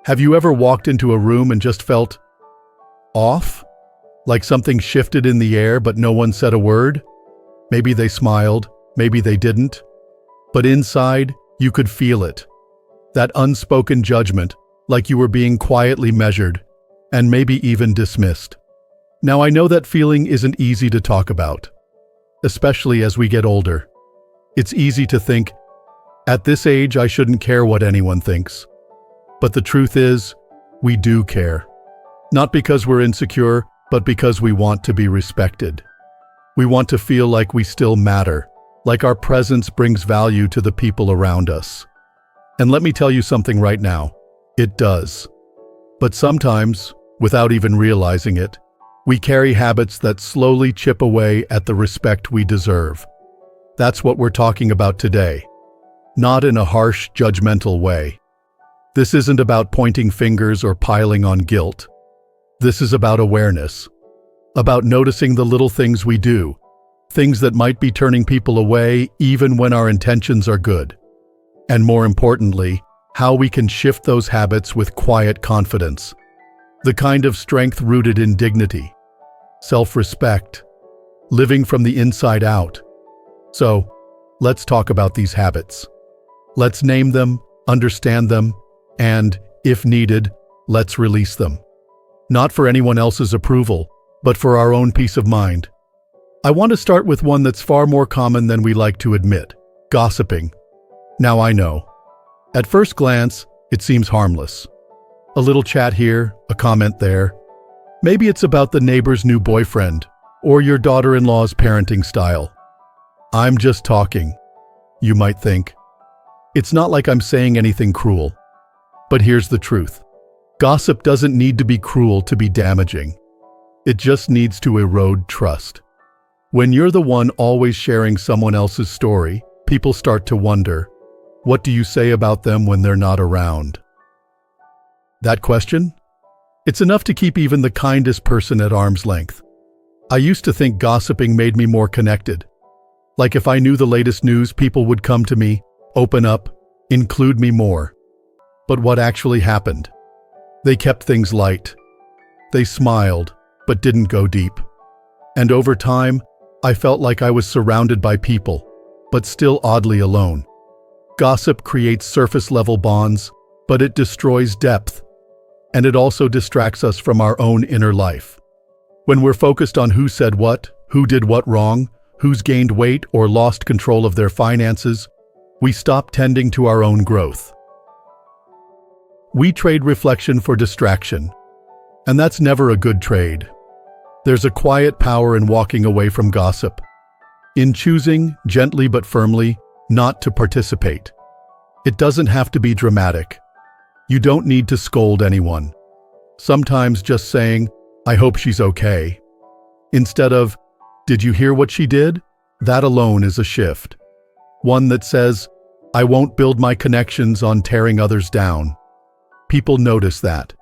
Have you ever walked into a room and just felt off? Like something shifted in the air but no one said a word? Maybe they smiled, maybe they didn't. But inside, you could feel it. That unspoken judgment, like you were being quietly measured, and maybe even dismissed. Now I know that feeling isn't easy to talk about, especially as we get older. It's easy to think, at this age I shouldn't care what anyone thinks. But the truth is, we do care. Not because we're insecure, but because we want to be respected. We want to feel like we still matter, like our presence brings value to the people around us. And let me tell you something right now, it does. But sometimes, without even realizing it, we carry habits that slowly chip away at the respect we deserve. That's what we're talking about today. Not in a harsh, judgmental way. This isn't about pointing fingers or piling on guilt. This is about awareness. About noticing the little things we do, things that might be turning people away even when our intentions are good. And more importantly, how we can shift those habits with quiet confidence. The kind of strength rooted in dignity, self-respect, living from the inside out. So, let's talk about these habits. Let's name them, understand them, and, if needed, let's release them. Not for anyone else's approval, but for our own peace of mind. I want to start with one that's far more common than we like to admit: gossiping. Now I know. At first glance, it seems harmless. A little chat here, a comment there. Maybe it's about the neighbor's new boyfriend, or your daughter-in-law's parenting style. I'm just talking, you might think. It's not like I'm saying anything cruel. But here's the truth. Gossip doesn't need to be cruel to be damaging. It just needs to erode trust. When you're the one always sharing someone else's story, people start to wonder, what do you say about them when they're not around? That question? It's enough to keep even the kindest person at arm's length. I used to think gossiping made me more connected. Like if I knew the latest news, people would come to me, open up, include me more. But what actually happened? They kept things light. They smiled, but didn't go deep. And over time, I felt like I was surrounded by people, but still oddly alone. Gossip creates surface-level bonds, but it destroys depth. And it also distracts us from our own inner life. When we're focused on who said what, who did what wrong, who's gained weight or lost control of their finances, we stop tending to our own growth. We trade reflection for distraction, and that's never a good trade. There's a quiet power in walking away from gossip, in choosing, gently but firmly, not to participate. It doesn't have to be dramatic. You don't need to scold anyone. Sometimes just saying, I hope she's okay, instead of, did you hear what she did? That alone is a shift. One that says, I won't build my connections on tearing others down. People notice that,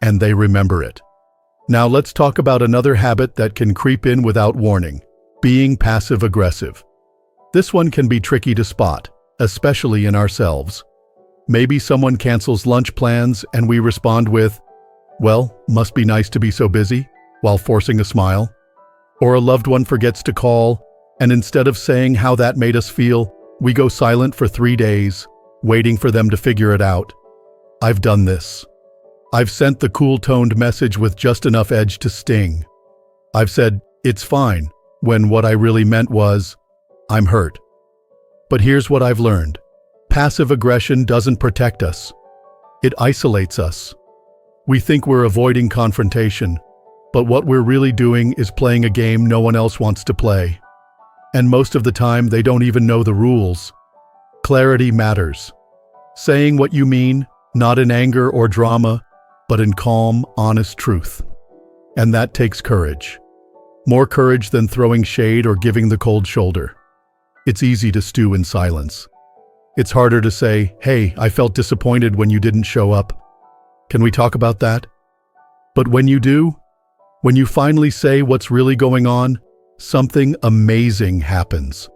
and they remember it. Now let's talk about another habit that can creep in without warning: being passive-aggressive. This one can be tricky to spot, especially in ourselves. Maybe someone cancels lunch plans and we respond with, well, must be nice to be so busy, while forcing a smile. Or a loved one forgets to call, and instead of saying how that made us feel, we go silent for 3 days, waiting for them to figure it out. I've done this. I've sent the cool-toned message with just enough edge to sting. I've said, it's fine, when what I really meant was, I'm hurt. But here's what I've learned. Passive aggression doesn't protect us. It isolates us. We think we're avoiding confrontation, but what we're really doing is playing a game no one else wants to play. And most of the time, they don't even know the rules. Clarity matters. Saying what you mean, not in anger or drama, but in calm, honest truth. And that takes courage. More courage than throwing shade or giving the cold shoulder. It's easy to stew in silence. It's harder to say, hey, I felt disappointed when you didn't show up. Can we talk about that? But when you do, when you finally say what's really going on, something amazing happens.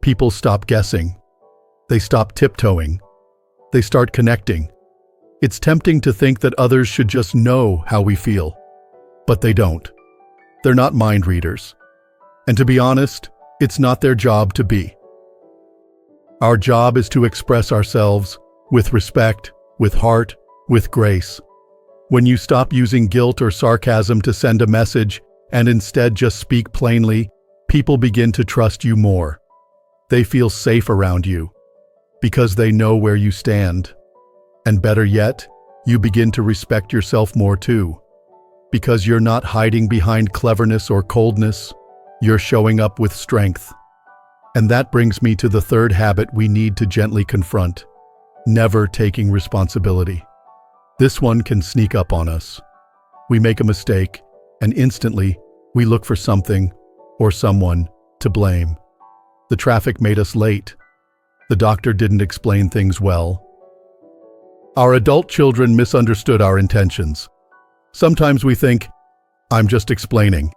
People stop guessing. They stop tiptoeing. They start connecting. It's tempting to think that others should just know how we feel, but they don't. They're not mind readers. And to be honest, it's not their job to be. Our job is to express ourselves with respect, with heart, with grace. When you stop using guilt or sarcasm to send a message and instead just speak plainly, people begin to trust you more. They feel safe around you because they know where you stand. And better yet, you begin to respect yourself more too, because you're not hiding behind cleverness or coldness, you're showing up with strength. And that brings me to the third habit we need to gently confront: never taking responsibility. This one can sneak up on us. We make a mistake, and instantly, we look for something or someone to blame. The traffic made us late. The doctor didn't explain things well. Our adult children misunderstood our intentions. Sometimes we think, I'm just explaining,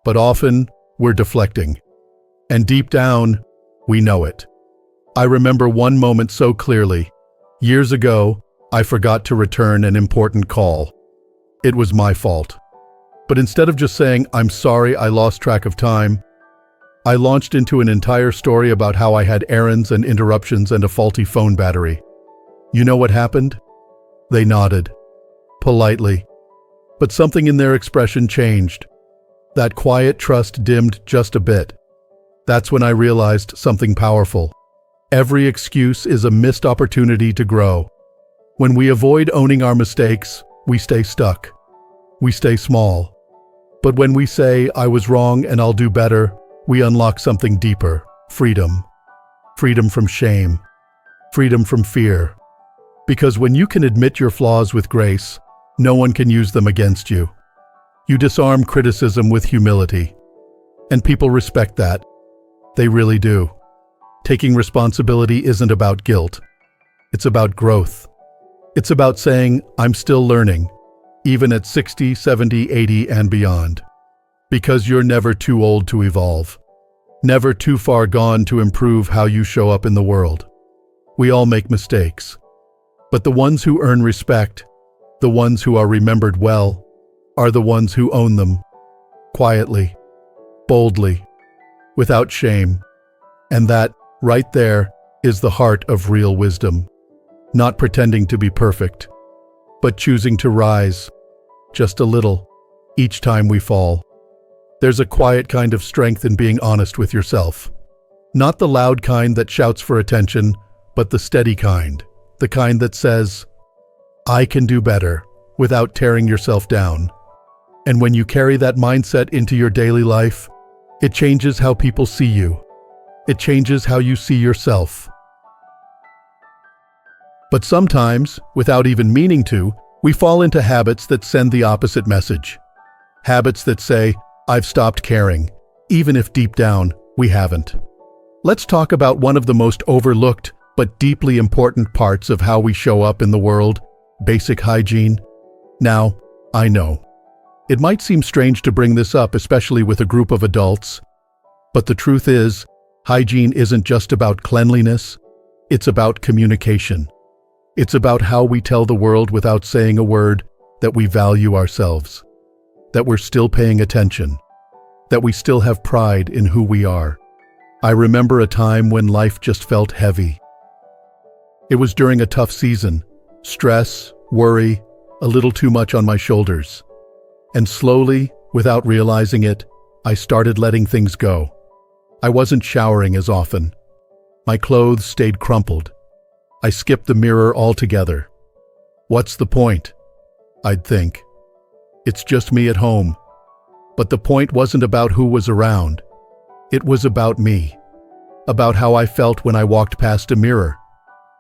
but often we're deflecting. And deep down, we know it. I remember one moment so clearly. Years ago, I forgot to return an important call. It was my fault. But instead of just saying, I'm sorry I lost track of time, I launched into an entire story about how I had errands and interruptions and a faulty phone battery. You know what happened? They nodded, politely. But something in their expression changed. That quiet trust dimmed just a bit. That's when I realized something powerful. Every excuse is a missed opportunity to grow. When we avoid owning our mistakes, we stay stuck. We stay small. But when we say, I was wrong and I'll do better, we unlock something deeper: freedom. Freedom from shame. Freedom from fear. Because when you can admit your flaws with grace, no one can use them against you. You disarm criticism with humility. And people respect that. They really do. Taking responsibility isn't about guilt. It's about growth. It's about saying, I'm still learning, even at 60, 70, 80, and beyond. Because you're never too old to evolve. Never too far gone to improve how you show up in the world. We all make mistakes. But the ones who earn respect, the ones who are remembered well, are the ones who own them. Quietly, boldly, without shame. And that, right there, is the heart of real wisdom. Not pretending to be perfect, but choosing to rise, just a little, each time we fall. There's a quiet kind of strength in being honest with yourself. Not the loud kind that shouts for attention, but the steady kind. The kind that says, I can do better, without tearing yourself down. And when you carry that mindset into your daily life, it changes how people see you. It changes how you see yourself. But sometimes, without even meaning to, we fall into habits that send the opposite message. Habits that say, I've stopped caring, even if deep down, we haven't. Let's talk about one of the most overlooked but deeply important parts of how we show up in the world: basic hygiene. Now, I know. It might seem strange to bring this up, especially with a group of adults. But the truth is, hygiene isn't just about cleanliness. It's about communication. It's about how we tell the world without saying a word that we value ourselves, that we're still paying attention, that we still have pride in who we are. I remember a time when life just felt heavy. It was during a tough season. Stress, worry, a little too much on my shoulders. And slowly, without realizing it, I started letting things go. I wasn't showering as often. My clothes stayed crumpled. I skipped the mirror altogether. What's the point? I'd think. It's just me at home. But the point wasn't about who was around. It was about me. About how I felt when I walked past a mirror.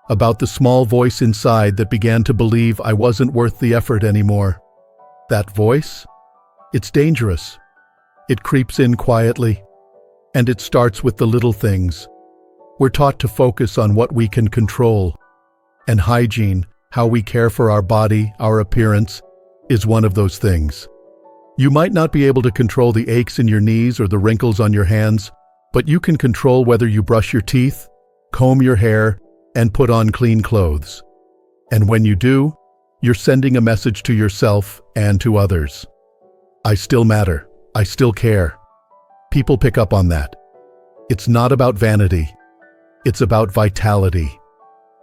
About the small voice inside that began to believe I wasn't worth the effort anymore. That voice? It's dangerous. It creeps in quietly. And it starts with the little things. We're taught to focus on what we can control. And hygiene, how we care for our body, our appearance, is one of those things. You might not be able to control the aches in your knees or the wrinkles on your hands, but you can control whether you brush your teeth, comb your hair, and put on clean clothes. And when you do, you're sending a message to yourself and to others. I still matter. I still care. People pick up on that. It's not about vanity. It's about vitality.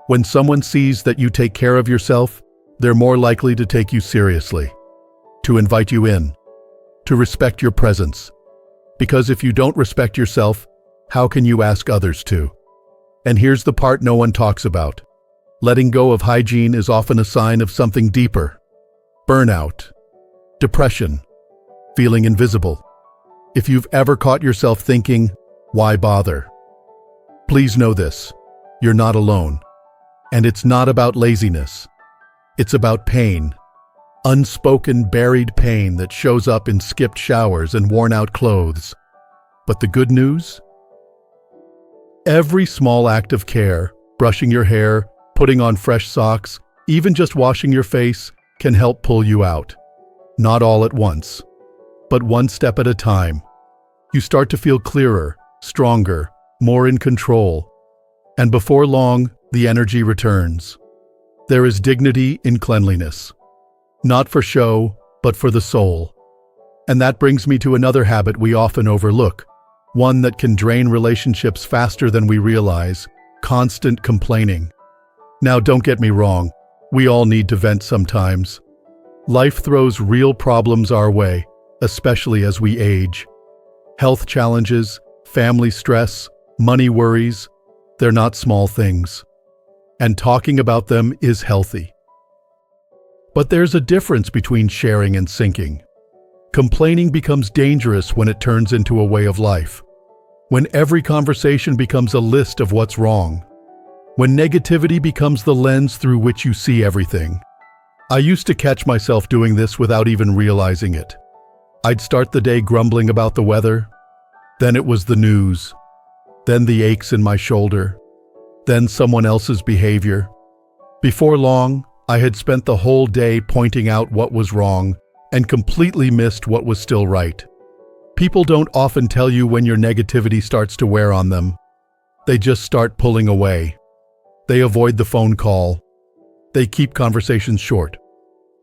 When someone sees that you take care of yourself, they're more likely to take you seriously, to invite you in, to respect your presence. Because if you don't respect yourself, how can you ask others to? And here's the part no one talks about. Letting go of hygiene is often a sign of something deeper. Burnout, depression, feeling invisible. If you've ever caught yourself thinking, why bother? Please know this, you're not alone. And it's not about laziness. It's about pain. Unspoken, buried pain that shows up in skipped showers and worn-out clothes. But the good news? Every small act of care, brushing your hair, putting on fresh socks, even just washing your face, can help pull you out. Not all at once, but one step at a time. You start to feel clearer, stronger, more in control. And before long, the energy returns. There is dignity in cleanliness. Not for show, but for the soul. And that brings me to another habit we often overlook, one that can drain relationships faster than we realize: constant complaining. Now, don't get me wrong, we all need to vent sometimes. Life throws real problems our way, especially as we age. Health challenges, family stress, money worries, they're not small things. And talking about them is healthy. But there's a difference between sharing and sinking. Complaining becomes dangerous when it turns into a way of life. When every conversation becomes a list of what's wrong. When negativity becomes the lens through which you see everything. I used to catch myself doing this without even realizing it. I'd start the day grumbling about the weather. Then it was the news. Then the aches in my shoulder. Then someone else's behavior. Before long, I had spent the whole day pointing out what was wrong and completely missed what was still right. People don't often tell you when your negativity starts to wear on them. They just start pulling away. They avoid the phone call. They keep conversations short.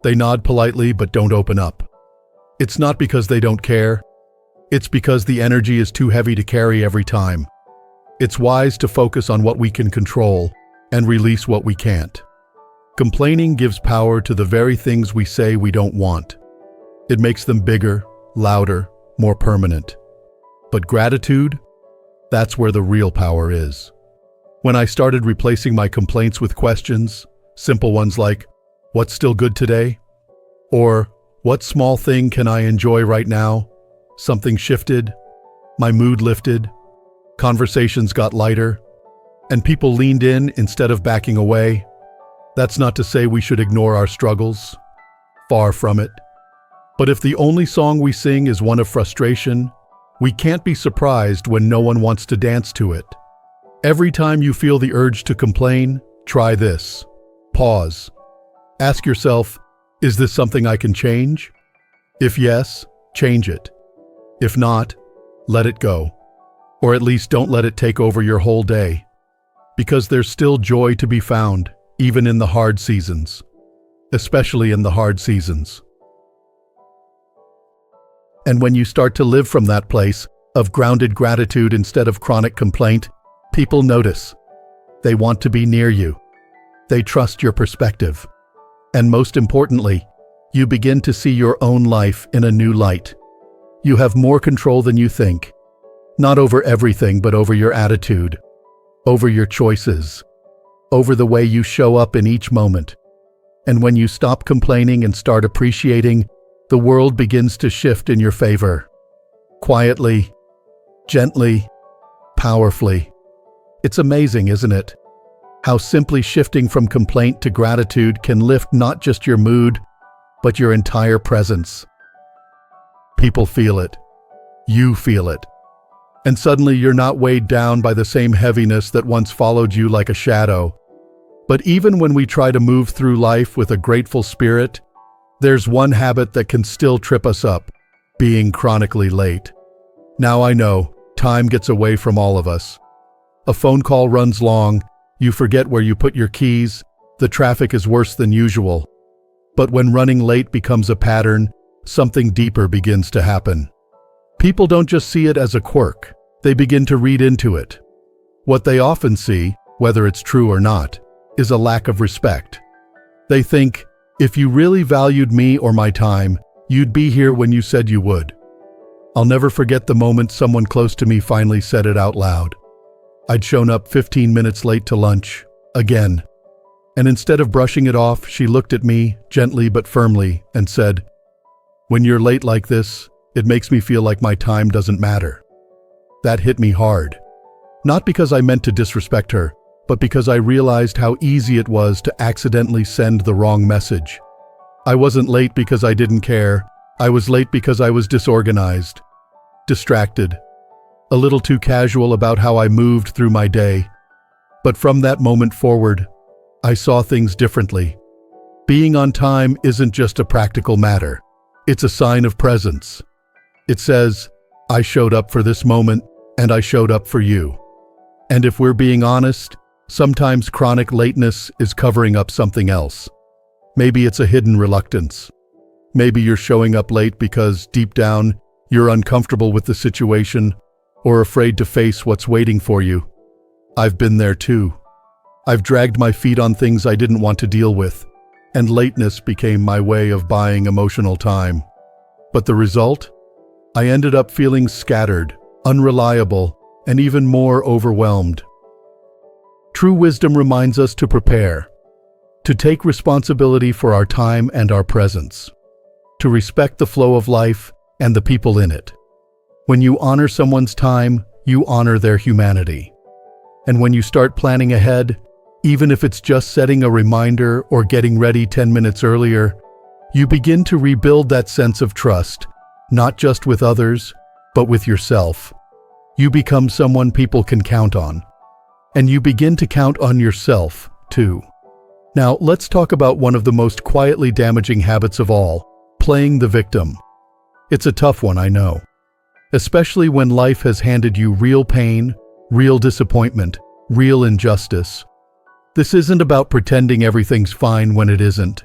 They nod politely but don't open up. It's not because they don't care. It's because the energy is too heavy to carry every time. It's wise to focus on what we can control and release what we can't. Complaining gives power to the very things we say we don't want. It makes them bigger, louder, more permanent. But gratitude? That's where the real power is. When I started replacing my complaints with questions, simple ones like, what's still good today? Or, what small thing can I enjoy right now? Something shifted, my mood lifted, conversations got lighter, and people leaned in instead of backing away. That's not to say we should ignore our struggles. Far from it. But if the only song we sing is one of frustration, we can't be surprised when no one wants to dance to it. Every time you feel the urge to complain, try this. Pause. Ask yourself, is this something I can change? If yes, change it. If not, let it go. Or at least don't let it take over your whole day. Because there's still joy to be found, even in the hard seasons. Especially in the hard seasons. And when you start to live from that place of grounded gratitude instead of chronic complaint, people notice. They want to be near you. They trust your perspective. And most importantly, you begin to see your own life in a new light. You have more control than you think. Not over everything, but over your attitude, over your choices, over the way you show up in each moment. And when you stop complaining and start appreciating, the world begins to shift in your favor. Quietly, gently, powerfully. It's amazing, isn't it? How simply shifting from complaint to gratitude can lift not just your mood, but your entire presence. People feel it. You feel it. And suddenly you're not weighed down by the same heaviness that once followed you like a shadow. But even when we try to move through life with a grateful spirit, there's one habit that can still trip us up: being chronically late. Now I know, time gets away from all of us. A phone call runs long, you forget where you put your keys, the traffic is worse than usual, But when running late becomes a pattern, something deeper begins to happen. People don't just see it as a quirk, they begin to read into it. What they often see, whether it's true or not, is a lack of respect. They think, if you really valued me or my time, you'd be here when you said you would. I'll never forget the moment someone close to me finally said it out loud. I'd shown up 15 minutes late to lunch, again. And instead of brushing it off, she looked at me, gently but firmly, and said, "When you're late like this, it makes me feel like my time doesn't matter." That hit me hard. Not because I meant to disrespect her, but because I realized how easy it was to accidentally send the wrong message. I wasn't late because I didn't care. I was late because I was disorganized, distracted, a little too casual about how I moved through my day. But from that moment forward, I saw things differently. Being on time isn't just a practical matter. It's a sign of presence. It says, I showed up for this moment, and I showed up for you. And if we're being honest, sometimes chronic lateness is covering up something else. Maybe it's a hidden reluctance. Maybe you're showing up late because, deep down, you're uncomfortable with the situation or afraid to face what's waiting for you. I've been there too. I've dragged my feet on things I didn't want to deal with, and lateness became my way of buying emotional time. But the result? I ended up feeling scattered, unreliable, and even more overwhelmed. True wisdom reminds us to prepare, to take responsibility for our time and our presence, to respect the flow of life and the people in it. When you honor someone's time, you honor their humanity. And when you start planning ahead, even if it's just setting a reminder or getting ready 10 minutes earlier, you begin to rebuild that sense of trust, not just with others, but with yourself. You become someone people can count on. And you begin to count on yourself, too. Now, let's talk about one of the most quietly damaging habits of all, playing the victim. It's a tough one, I know. Especially when life has handed you real pain, real disappointment, real injustice. This isn't about pretending everything's fine when it isn't.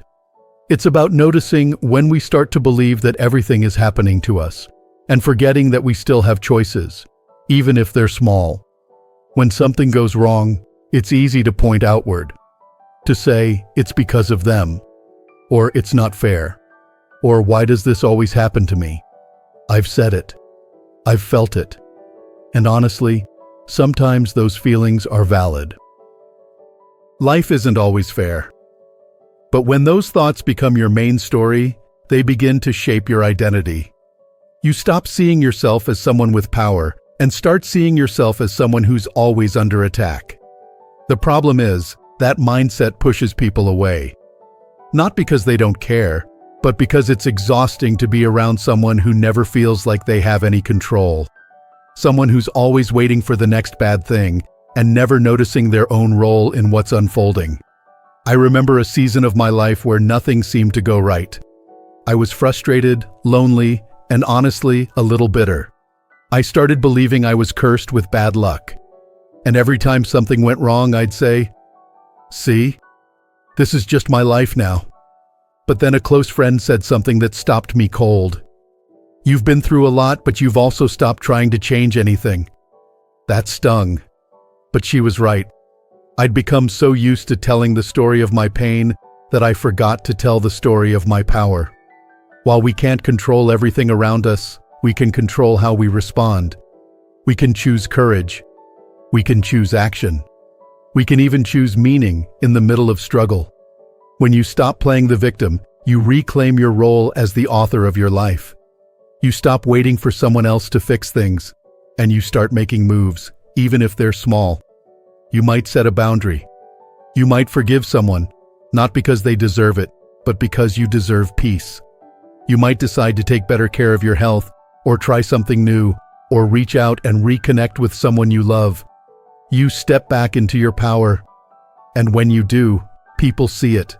It's about noticing when we start to believe that everything is happening to us, and forgetting that we still have choices, even if they're small. When something goes wrong, it's easy to point outward, to say, it's because of them, or it's not fair, or why does this always happen to me? I've said it. I've felt it. And honestly, sometimes those feelings are valid. Life isn't always fair. But when those thoughts become your main story, they begin to shape your identity. You stop seeing yourself as someone with power and start seeing yourself as someone who's always under attack. The problem is, that mindset pushes people away. Not because they don't care, but because it's exhausting to be around someone who never feels like they have any control. Someone who's always waiting for the next bad thing and never noticing their own role in what's unfolding. I remember a season of my life where nothing seemed to go right. I was frustrated, lonely, and honestly, a little bitter. I started believing I was cursed with bad luck. And every time something went wrong, I'd say, "See? This is just my life now." But then a close friend said something that stopped me cold. "You've been through a lot, but you've also stopped trying to change anything." That stung. But she was right. I'd become so used to telling the story of my pain that I forgot to tell the story of my power. While we can't control everything around us, we can control how we respond. We can choose courage. We can choose action. We can even choose meaning in the middle of struggle. When you stop playing the victim, you reclaim your role as the author of your life. You stop waiting for someone else to fix things, and you start making moves, even if they're small. You might set a boundary. You might forgive someone, not because they deserve it, but because you deserve peace. You might decide to take better care of your health, or try something new, or reach out and reconnect with someone you love. You step back into your power, and when you do, people see it.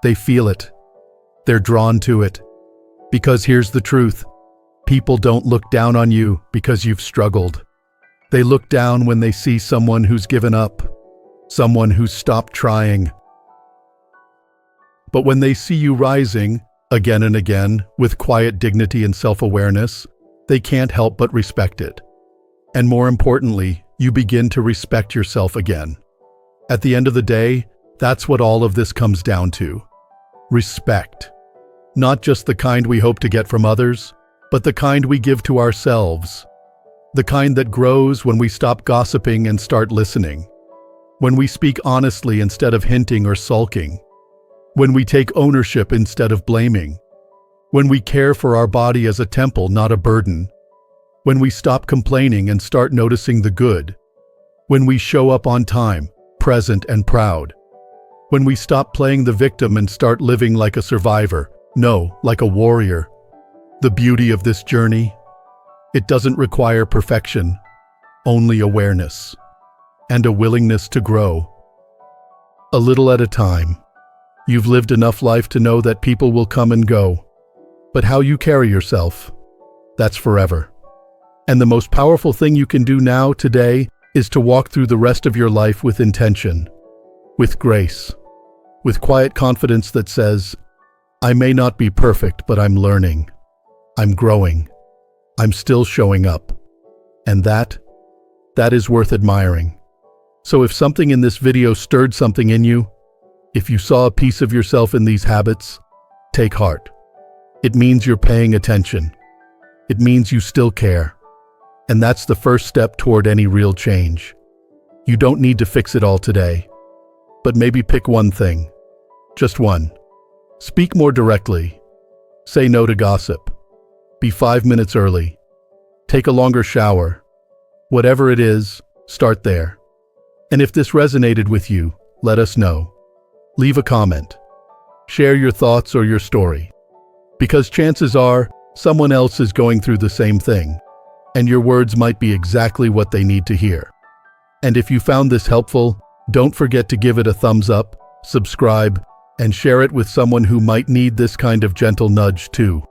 They feel it. They're drawn to it. Because here's the truth. People don't look down on you because you've struggled. They look down when they see someone who's given up, someone who's stopped trying. But when they see you rising, again and again, with quiet dignity and self-awareness, they can't help but respect it. And more importantly, you begin to respect yourself again. At the end of the day, that's what all of this comes down to. Respect. Not just the kind we hope to get from others, but the kind we give to ourselves. The kind that grows when we stop gossiping and start listening. When we speak honestly instead of hinting or sulking. When we take ownership instead of blaming. When we care for our body as a temple, not a burden. When we stop complaining and start noticing the good. When we show up on time, present and proud. When we stop playing the victim and start living like a survivor, no, like a warrior. The beauty of this journey? It doesn't require perfection, only awareness. And a willingness to grow. A little at a time. You've lived enough life to know that people will come and go. But how you carry yourself, that's forever. And the most powerful thing you can do now, today, is to walk through the rest of your life with intention, with grace, with quiet confidence that says, I may not be perfect, but I'm learning. I'm growing. I'm still showing up. And that is worth admiring. So if something in this video stirred something in you, if you saw a piece of yourself in these habits, take heart. It means you're paying attention. It means you still care. And that's the first step toward any real change. You don't need to fix it all today, but maybe pick one thing. Just one. Speak more directly. Say no to gossip. Be 5 minutes early. Take a longer shower. Whatever it is, start there. And if this resonated with you, let us know. Leave a comment. Share your thoughts or your story. Because chances are, someone else is going through the same thing, and your words might be exactly what they need to hear. And if you found this helpful, don't forget to give it a thumbs up, subscribe, and share it with someone who might need this kind of gentle nudge too.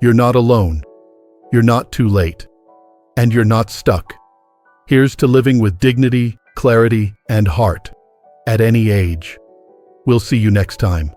You're not alone. You're not too late. And you're not stuck. Here's to living with dignity, clarity, and heart, at any age. We'll see you next time.